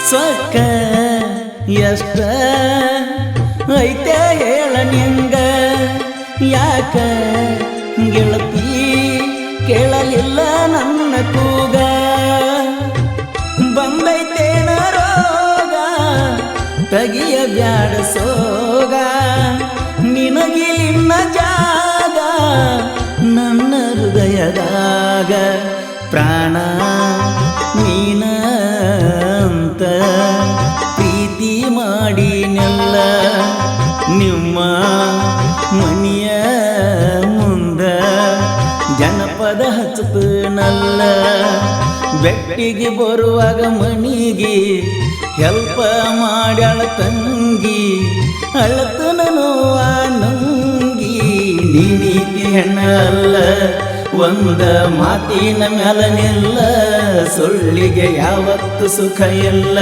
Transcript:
ಸೊಕ್ಕ ಎಷ್ಟ ಐತೆ ಹೇಳ ನಿಂಗ ಯಾಕ ಗೆಳತಿ ಕೇಳಲಿಲ್ಲ ನನ್ನ ಕೂಗ ಬಂದೈತೇನ ರೋಗ ತಗಿಯ ಬ್ಯಾಡ ಸೋಗ ನಿನಗಿಲಿನ್ನ ಜಾಗ ನನ್ನ ಹೃದಯದಾಗ ಪ್ರಾಣ ನೀನ ಅಂತ ಪ್ರೀತಿ ಮಾಡಿನೆಲ್ಲ ನಿಮ್ಮ ಮನೆಯ ಮುಂದ ಜನಪದ ಹಚ್ಚತನಲ್ಲ ಬೆಟ್ಟಿಗೆ ಬರುವಾಗ ಮನಿಗೆ ಹೆಲ್ಪ ಮಾಡ್ಯಾಳ ತಂಗಿ ಅಳತನ ನೋವ ನಂಗಿ ನೀತಿ ಹೆಣ್ಣಲ್ಲ ಒಂದ ಮಾತಿನ ಮ್ಯಾಲ ನಿಲ್ಲ ಸುಳ್ಳಿಗೆ ಯಾವತ್ತು ಸುಖ ಇಲ್ಲ.